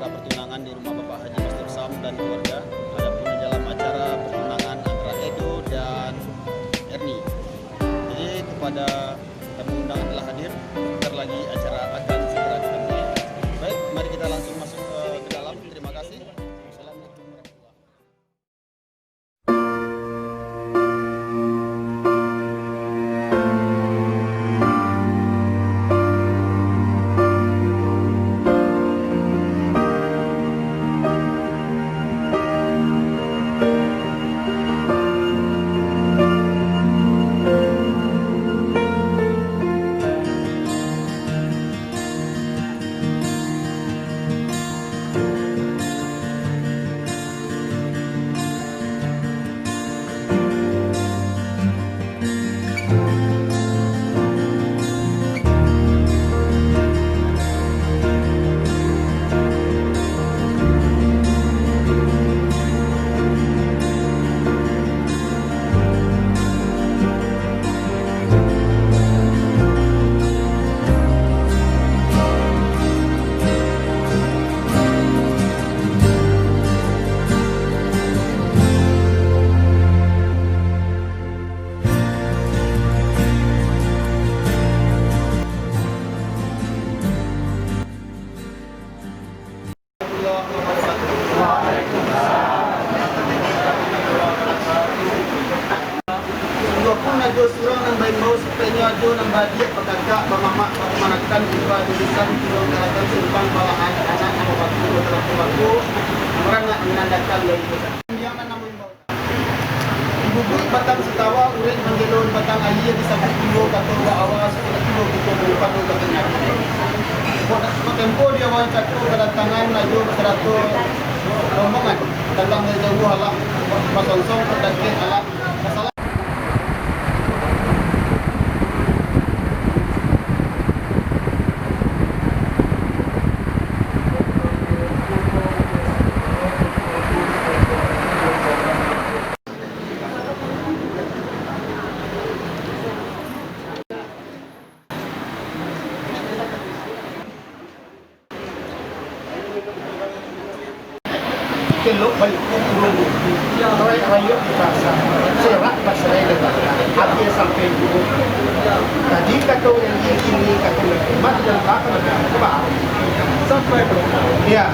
acara pertunangan di rumah Bapak Haji Mastur Sam dan keluarga. Adapun dalam acara pertunangan antara Edo dan Erni. Jadi kepada tamu undangan telah hadir, bentar lagi acara akan segera kita mulai. Baik, mari kita langsung masuk ke dalam. Terima kasih. Assalamualaikum warahmatullahi Ajo surang ng bayin mo sa penyo ajo ng badi pagkaka pamamak pagmanagkan iba tulisan tulong karatan silbang bawahan anak ng pagkulo dalam pagkulo orang nga menandakan dari kita diaman namun bubuk batang setawa urin manggelon batang ayi di sabuk kilo katong awas kilo gitu padu katanya tempo dia wancatu kedatangan ajo berserato rombongan datang dari jauh halah pasonsong pedake halah masalah kelok balik turun rai rayu bahasa serak bahasa dengan hati sampai dulu tadi kata yang ini kata mat dan kata lebih sampai ya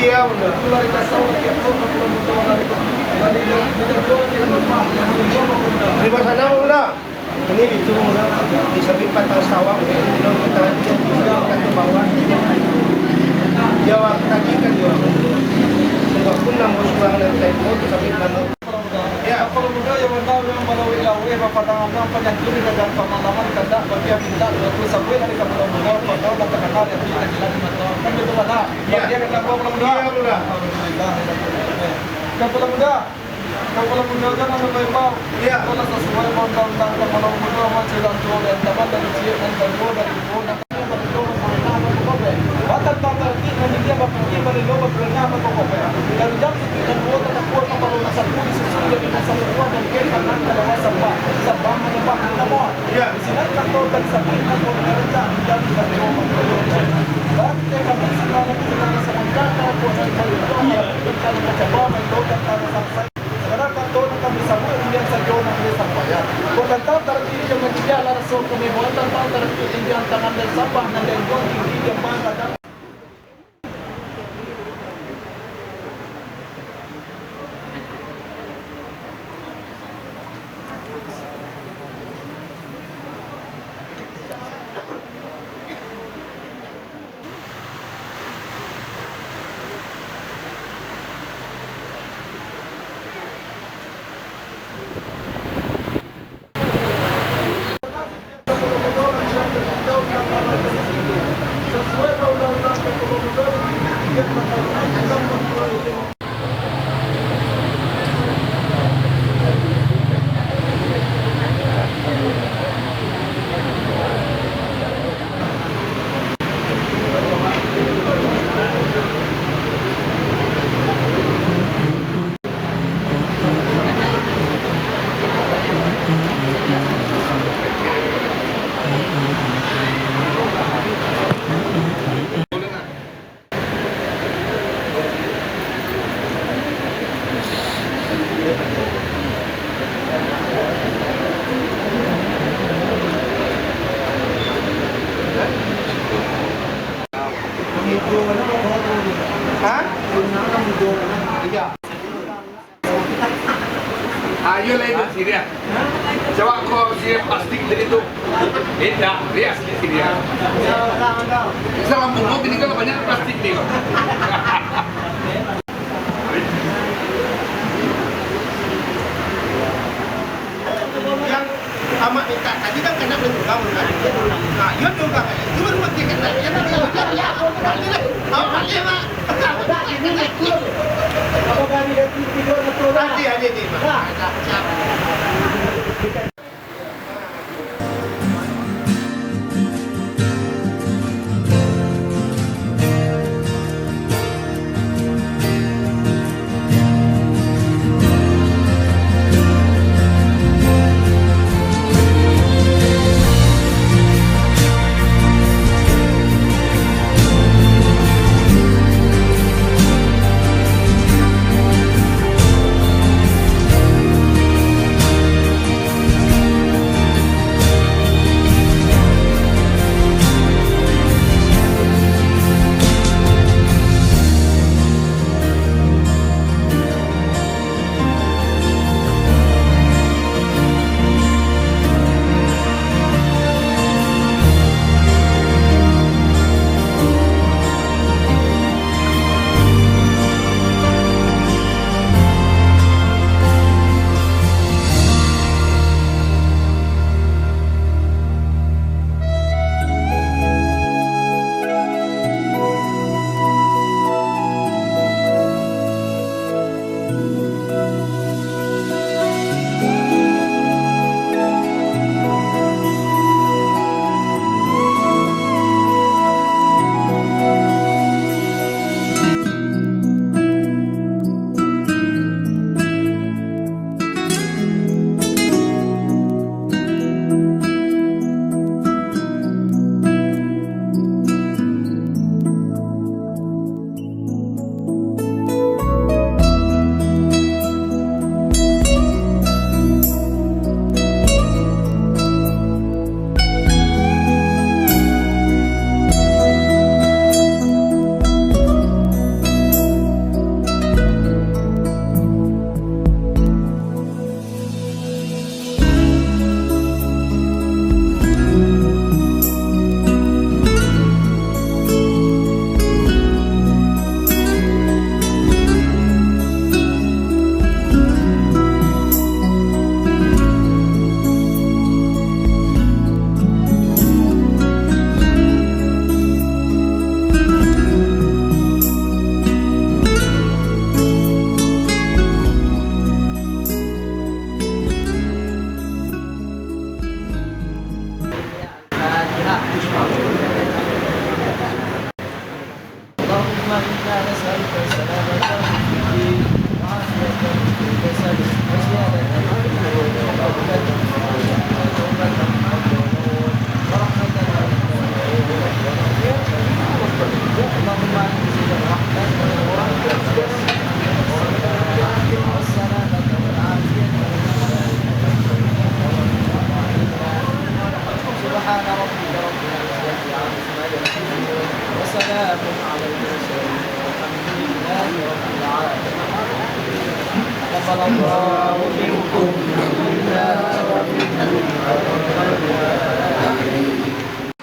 iya udah di sana udah ini itu di samping pantai sawah kita ke bawah Jawa tadi kan juga nggak pun nambah suang dan tempo di samping kamu ya kalau muda yang tahu yang melalui lawe padangan penyakit dan pengalaman kada bagi minta itu sampai dari kamu muda pada mata kenal yang kita jelas kan itu mana dia kan kalau muda alhamdulillah kalau muda jangan lupa mau ya kalau sesuai undang-undang kalau muda masih lanjut dan teman dari cium dan dari ibu Batal ini dia bapaknya balik loba berenya apa kok dari jam dan buat tak kuat kalau nasab pun susul dari nasab kuat dan ke kanan kalau sabah menyembah nama ya di sini kantor dan sapi kantor kerja dan kantor Bakte kami sekarang kita sementara buat dari ya kalau mencoba mencoba kalau sampai sekarang kantor kami sampai Indian saja nak sampai ya bukan tahu terjadi dengan dia langsung kami buat tahu terjadi Indian tangan dan sabah dan buat tinggi yang mana Ha? Iya. Ayo lah itu sini ya. Coba kau sini plastik dari itu. Tidak, dia asli sini ya. Bisa lambung kau ini kalau banyak plastik nih kok. Yang amat minta tadi kan kena belum kamu kan? Nah, yun juga kan. Cuma rumah dia kena. Ya kan ya. Apa mak? Ako gani na titigil na to na. Hadi di.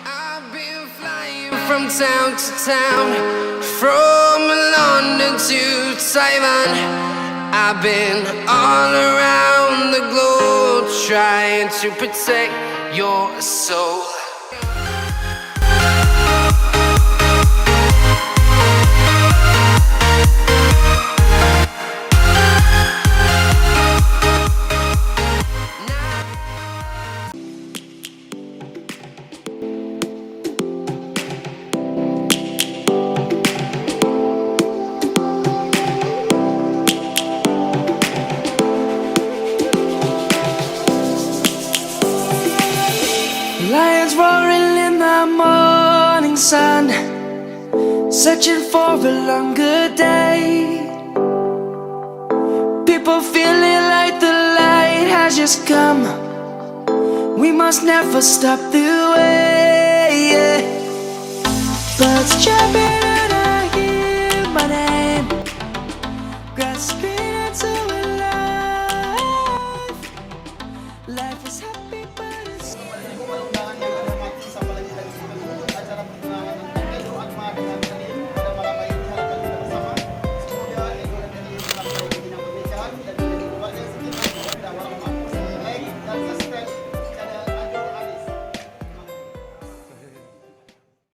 I've been flying from town to town, from London to Taiwan. I've been all around the globe trying to protect your soul. Lions roaring in the morning sun, searching for a longer day. People feeling like the light has just come. We must never stop the way. Birds chirping